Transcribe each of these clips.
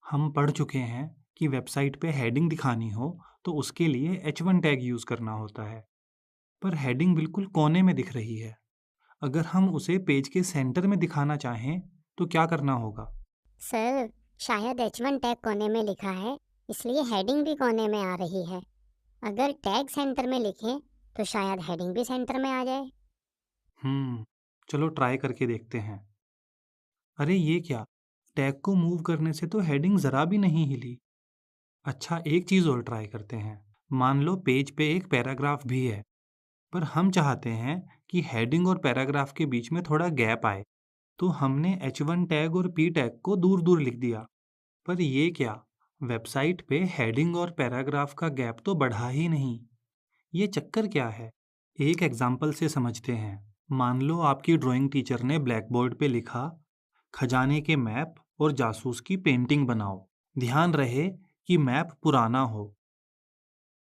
हम पढ़ चुके हैं कि वेबसाइट पे हेडिंग दिखानी हो तो उसके लिए H1 टैग यूज़ करना होता है। पर हेडिंग बिल्कुल कोने में दिख रही है। अगर हम उसे पेज के सेंटर में दिखाना चाहें तो क्या करना होगा? सर, शायद H1 टैग कोने में लिखा है, इसलिए हेडिंग भी कोने में आ रही है। अगर टैग सेंटर में लिखें, तो शायद हेडिंग भी सेंटर में आ जाए। हम्म, चलो ट्राई करके देखते हैं। अरे ये क्या? टैग को मूव करने से तो हेडिंग ज़रा भी नहीं हिली। अच्छा, एक चीज़ और ट्राई करते हैं। मान लो पेज पे एक पैराग्राफ भी है, पर हम चाहते हैं कि हेडिंग और पैराग्राफ के बीच में थोड़ा गैप आए। तो हमने H1 टैग और P टैग को दूर-दूर लिख दिया। पर ये क्या? वेबसाइट पे हेडिंग और पैराग्राफ का गैप तो बढ़ा ही नहीं। ये चक्कर क्या है? एक एग्जाम्पल से समझते हैं। मान लो आपकी ड्राइंग टीचर ने ब्लैक बोर्ड पे लिखा, खजाने के मैप और जासूस की पेंटिंग बनाओ। ध्यान रहे कि मैप पुराना हो।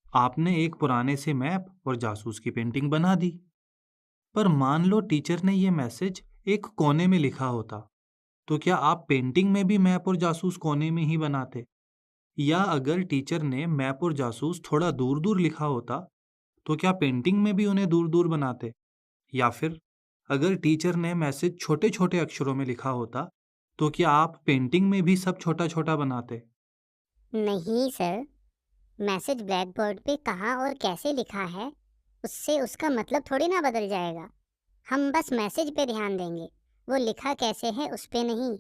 आपने एक पुराने से मैप और जासूस की पेंटिंग बना दी। पर मान लो टीचर ने ये मैसेज एक कोने में लिखा होता, तो क्या आप पेंटिंग में भी मैप और जासूस कोने में ही बनाते? या अगर टीचर ने मैप और जासूस थोड़ा दूर दूर लिखा होता, तो क्या पेंटिंग में भी उन्हें दूर दूर बनाते? या फिर अगर टीचर ने मैसेज छोटे छोटे अक्षरों में लिखा होता, तो क्या आप पेंटिंग में भी सब छोटा छोटा बनाते? नहीं सर, मैसेज ब्लैक बोर्ड पे कहाँ और कैसे लिखा है, उससे उसका मतलब थोड़ी ना बदल जाएगा। हम बस मैसेज पे ध्यान देंगे, वो लिखा कैसे है उस पे नहीं।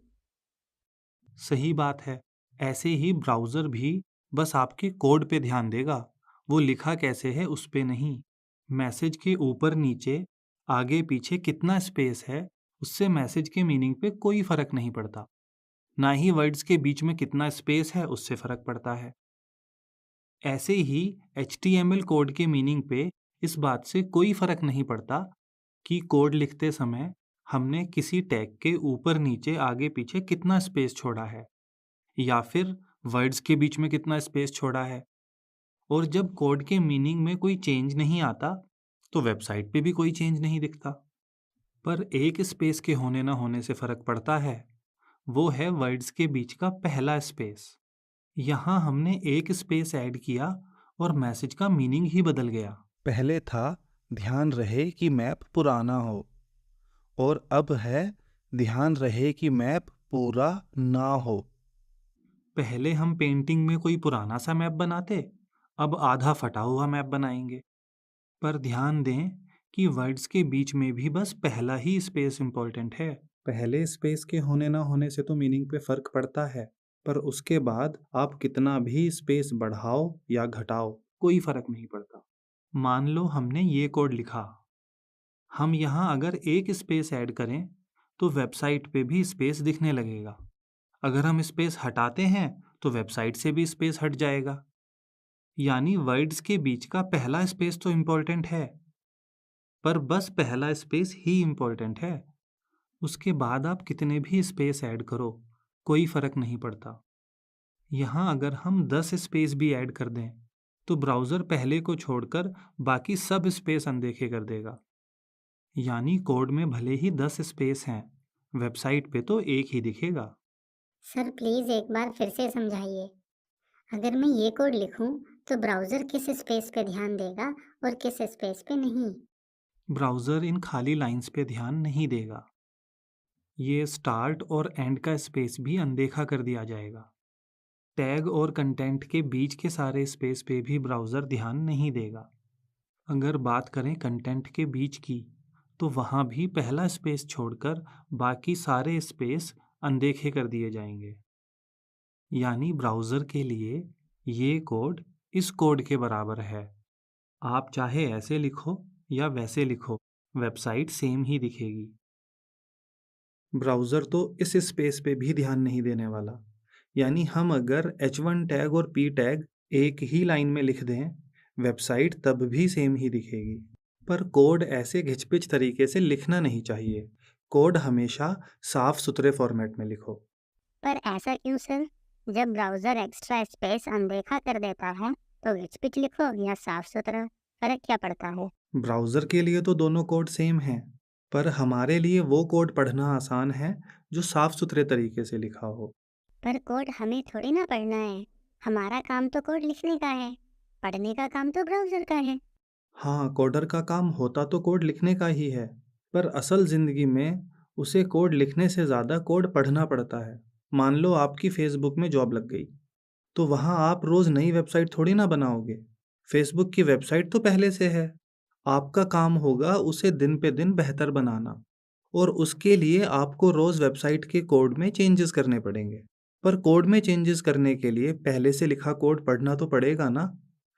सही बात है। ऐसे ही ब्राउज़र भी बस आपके कोड पे ध्यान देगा, वो लिखा कैसे है उस पे नहीं। मैसेज के ऊपर नीचे, आगे पीछे कितना स्पेस है, उससे मैसेज के मीनिंग पे कोई फ़र्क नहीं पड़ता। ना ही वर्ड्स के बीच में कितना स्पेस है उससे फ़र्क पड़ता है। ऐसे ही HTML कोड के मीनिंग पे इस बात से कोई फ़र्क नहीं पड़ता कि कोड लिखते समय हमने किसी टैग के ऊपर नीचे आगे पीछे कितना स्पेस छोड़ा है, या फिर वर्ड्स के बीच में कितना स्पेस छोड़ा है। और जब कोड के मीनिंग में कोई चेंज नहीं आता, तो वेबसाइट पे भी कोई चेंज नहीं दिखता। पर एक स्पेस के होने ना होने से फ़र्क पड़ता है, वो है वर्ड्स के बीच का पहला स्पेस। यहाँ हमने एक स्पेस ऐड किया और मैसेज का मीनिंग ही बदल गया। पहले था ध्यान रहे कि मैप पुराना हो, और अब है ध्यान रहे कि मैप पूरा ना हो। पहले हम पेंटिंग में कोई पुराना सा मैप बनाते, अब आधा फटा हुआ मैप बनाएंगे। पर ध्यान दें कि वर्ड्स के बीच में भी बस पहला ही स्पेस इम्पोर्टेंट है। पहले स्पेस के होने ना होने से तो मीनिंग पे फर्क पड़ता है, पर उसके बाद आप कितना भी स्पेस बढ़ाओ या घटाओ, कोई फर्क नहीं पड़ता। मान लो हमने ये कोड लिखा, हम यहाँ अगर एक स्पेस ऐड करें तो वेबसाइट पे भी स्पेस दिखने लगेगा। अगर हम स्पेस हटाते हैं तो वेबसाइट से भी स्पेस हट जाएगा। यानी वर्ड्स के बीच का पहला स्पेस तो इम्पोर्टेंट है, पर बस पहला स्पेस ही इम्पोर्टेंट है। उसके बाद आप कितने भी स्पेस ऐड करो, कोई फर्क नहीं पड़ता। यहाँ अगर हम 10 स्पेस भी ऐड कर दें, तो ब्राउज़र पहले को छोड़कर बाकी सब स्पेस अनदेखे कर देगा। यानी कोड में भले ही 10 स्पेस हैं, वेबसाइट पे तो एक ही दिखेगा। सर प्लीज़ एक बार फिर से समझाइए। अगर मैं ये कोड लिखूं, तो ब्राउज़र किस स्पेस पे ध्यान देगा और किस स्पेस पे नहीं? ब्राउज़र इन खाली लाइंस पे ध्यान नहीं देगा। ये स्टार्ट और एंड का स्पेस भी अनदेखा कर दिया जाएगा। टैग और कंटेंट के बीच के सारे स्पेस पे भी ब्राउज़र ध्यान नहीं देगा। अगर बात करें कंटेंट के बीच की, तो वहाँ भी पहला स्पेस छोड़कर बाकी सारे स्पेस अनदेखे कर दिए जाएंगे। यानी ब्राउज़र के लिए ये कोड इस कोड के बराबर है। आप चाहे ऐसे लिखो या वैसे लिखो, वेबसाइट सेम ही दिखेगी। ब्राउज़र तो इस स्पेस पे भी ध्यान नहीं देने वाला। यानी हम अगर H1 टैग और P टैग एक ही लाइन में लिख दें, वेबसाइट तब भी सेम ही दिखेगी। पर कोड ऐसे घिच-पिच तरीके से लिखना नहीं चाहिए। कोड हमेशा साफ सुथरे फॉर्मेट में लिखो। पर ऐसा क्यों सर? जब ब्राउज़र एक्स्ट्रा स्पेस अनदेखा कर देता है, तो हिचपिच लिखो या साफ सुथरा, फर्क क्या पड़ता है? ब्राउज़र के लिए तो दोनों कोड सेम हैं, पर हमारे लिए वो कोड पढ़ना आसान है जो साफ सुथरे तरीके से लिखा हो। पर कोड हमें थोड़ी ना पढ़ना है। हमारा काम तो कोड लिखने का है, पढ़ने का काम तो ब्राउज़र का है। हाँ, कोडर का काम होता तो कोड लिखने का ही है, पर असल ज़िंदगी में उसे कोड लिखने से ज़्यादा कोड पढ़ना पड़ता है। मान लो आपकी फ़ेसबुक में जॉब लग गई, तो वहाँ आप रोज़ नई वेबसाइट थोड़ी ना बनाओगे। फ़ेसबुक की वेबसाइट तो पहले से है। आपका काम होगा उसे दिन पे दिन बेहतर बनाना, और उसके लिए आपको रोज़ वेबसाइट के कोड में चेंजेस करने पड़ेंगे। पर कोड में चेंजेस करने के लिए पहले से लिखा कोड पढ़ना तो पड़ेगा ना,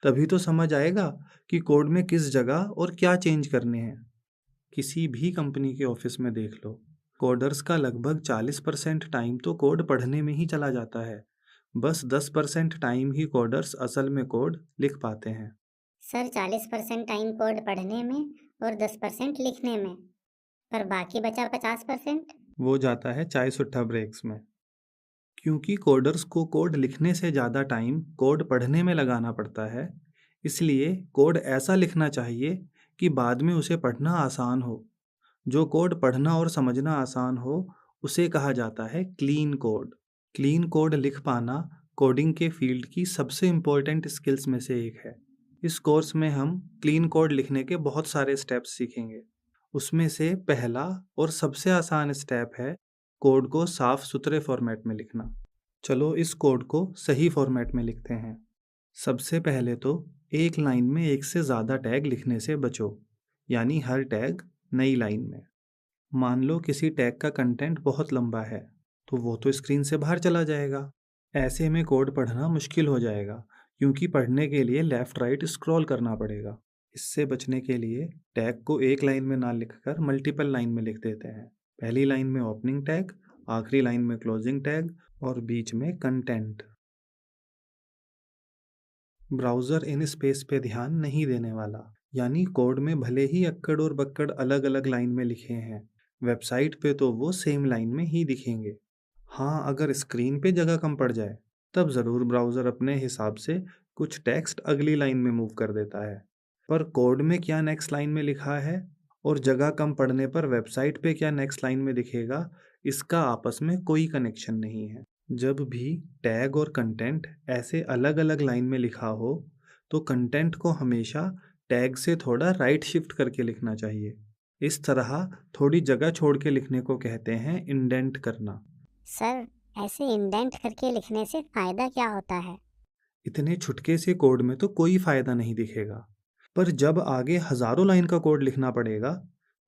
तभी तो समझ आएगा कि कोड में किस जगह और क्या चेंज करने हैं। किसी भी कंपनी के ऑफिस में देख लो, कोडर्स का लगभग 40% टाइम तो कोड पढ़ने में ही चला जाता है। बस 10% टाइम ही कोडर्स असल में कोड लिख पाते हैं। सर 40% टाइम कोड पढ़ने में और 10% लिखने में, पर बाकी बचा 50%। वो जाता है चाय सुट्टा ब्रेक्स में। क्योंकि कोडर्स को कोड लिखने से ज़्यादा टाइम कोड पढ़ने में लगाना पड़ता है, इसलिए कोड ऐसा लिखना चाहिए कि बाद में उसे पढ़ना आसान हो। जो कोड पढ़ना और समझना आसान हो, उसे कहा जाता है क्लीन कोड। क्लीन कोड लिख पाना कोडिंग के फील्ड की सबसे इम्पोर्टेंट स्किल्स में से एक है। इस कोर्स में हम क्लीन कोड लिखने के बहुत सारे स्टेप्स सीखेंगे। उसमें से पहला और सबसे आसान स्टेप है कोड को साफ सुथरे फॉर्मेट में लिखना। चलो इस कोड को सही फॉर्मेट में लिखते हैं। सबसे पहले तो एक लाइन में एक से ज़्यादा टैग लिखने से बचो, यानी हर टैग नई लाइन में। मान लो किसी टैग का कंटेंट बहुत लंबा है, तो वो तो स्क्रीन से बाहर चला जाएगा। ऐसे में कोड पढ़ना मुश्किल हो जाएगा, क्योंकि पढ़ने के लिए लेफ़्ट राइट स्क्रॉल करना पड़ेगा। इससे बचने के लिए टैग को एक लाइन में ना लिखकर मल्टीपल लाइन में लिख देते हैं। पहली लाइन में ओपनिंग टैग, आखिरी लाइन में क्लोजिंग टैग और बीच में कंटेंट। ब्राउज़र इन स्पेस पे ध्यान नहीं देने वाला, यानी कोड में भले ही अक्कड़ और बक्कड़ अलग अलग लाइन में लिखे हैं, वेबसाइट पे तो वो सेम लाइन में ही दिखेंगे। हाँ, अगर स्क्रीन पे जगह कम पड़ जाए, तब ज़रूर ब्राउज़र अपने हिसाब से कुछ टेक्स्ट अगली लाइन में मूव कर देता है। पर कोड में क्या नेक्स्ट लाइन में लिखा है और जगह कम पड़ने पर वेबसाइट पे क्या नेक्स्ट लाइन में दिखेगा, इसका आपस में कोई कनेक्शन नहीं है। जब भी टैग और कंटेंट ऐसे अलग अलग लाइन में लिखा हो, तो कंटेंट को हमेशा टैग से थोड़ा राइट शिफ्ट करके लिखना चाहिए। इस तरह थोड़ी जगह छोड़ के लिखने को कहते हैं इंडेंट करना। सर ऐसे इंडेंट करके लिखने से फ़ायदा क्या होता है? इतने छुटके से कोड में तो कोई फ़ायदा नहीं दिखेगा, पर जब आगे हज़ारों लाइन का कोड लिखना पड़ेगा,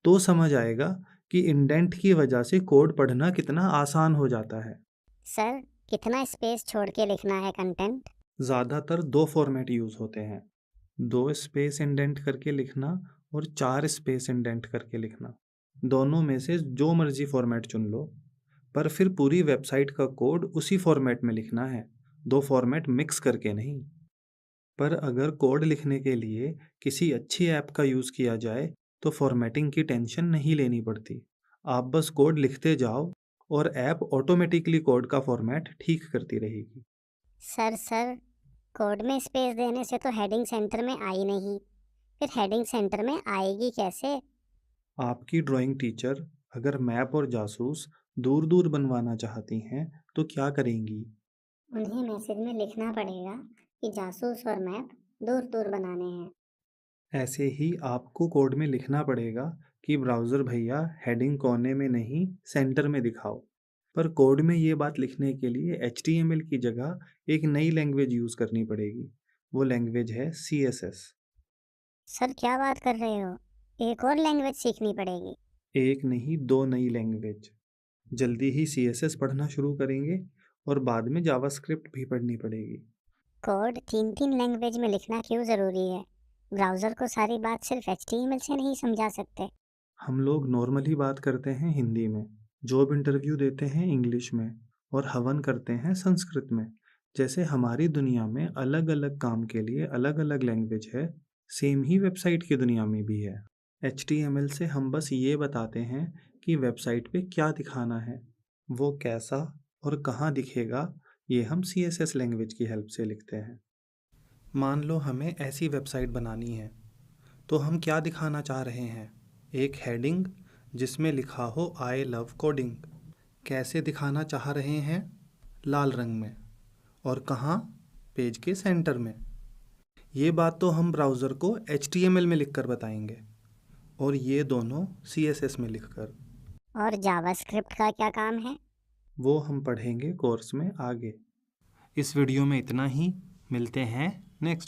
तो समझ आएगा कि इंडेंट की वजह से कोड पढ़ना कितना आसान हो जाता है। सर कितना स्पेस छोड़ के लिखना है कंटेंट? ज़्यादातर दो फॉर्मेट यूज़ होते हैं, 2 स्पेस इंडेंट करके लिखना और 4 स्पेस इंडेंट करके लिखना। दोनों में से जो मर्जी फॉर्मेट चुन लो, पर फिर पूरी वेबसाइट का कोड उसी फॉर्मेट में लिखना है, दो फॉर्मेट मिक्स करके नहीं। पर अगर कोड लिखने के लिए किसी अच्छी ऐप का यूज़ किया जाए, तो फॉर्मेटिंग की टेंशन नहीं लेनी पड़ती। आप बस कोड लिखते जाओ और ऐप ऑटोमेटिकली कोड का फॉर्मेट ठीक करती रहेगी। सर कोड में स्पेस देने से तो हेडिंग सेंटर में आई नहीं, फिर हेडिंग सेंटर में आएगी कैसे? आपकी ड्राइंग टीचर अगर मैप और जासूस दूर दूर बनवाना चाहती हैं, तो क्या करेंगी? उन्हें मैसेज में लिखना पड़ेगा कि जासूस और मैप दूर दूर बनाने हैं। ऐसे ही आपको कोड में लिखना पड़ेगा कि ब्राउज़र भैया हेडिंग कोने में नहीं सेंटर में दिखाओ। पर कोड में ये बात लिखने के लिए HTML की जगह एक नई लैंग्वेज यूज़ करनी पड़ेगी। वो लैंग्वेज है CSS। सर क्या बात कर रहे हो? एक और लैंग्वेज सीखनी पड़ेगी? एक नहीं, दो नई लैंग्वेज। जल्दी ही CSS पढ़ना शुरू करेंगे और बाद में जावास्क्रिप्ट भी पढ़नी पड़ेगी। कोड 3 लैंग्वेज में लिखना क्यों ज़रूरी है? ब्राउज़र को सारी बात सिर्फ HTML से नहीं समझा सकते। हम लोग नॉर्मली बात करते हैं हिंदी में, जॉब इंटरव्यू देते हैं इंग्लिश में और हवन करते हैं संस्कृत में। जैसे हमारी दुनिया में अलग अलग काम के लिए अलग अलग लैंग्वेज है, सेम ही वेबसाइट की दुनिया में भी है। HTML से हम बस ये बताते हैं कि वेबसाइट पे क्या दिखाना है, वो कैसा और कहाँ दिखेगा, ये हम CSS लैंग्वेज की हेल्प से लिखते हैं। मान लो हमें ऐसी वेबसाइट बनानी है, तो हम क्या दिखाना चाह रहे हैं? एक हेडिंग जिसमें लिखा हो आई लव कोडिंग। कैसे दिखाना चाह रहे हैं? लाल रंग में और कहाँ पेज के सेंटर में। ये बात तो हम ब्राउज़र को HTML में लिखकर बताएंगे और ये दोनों CSS में लिखकर। और जावास्क्रिप्ट का क्या काम है? वो हम पढ़ेंगे कोर्स में आगे। इस वीडियो में इतना ही। मिलते हैं नेक्स्ट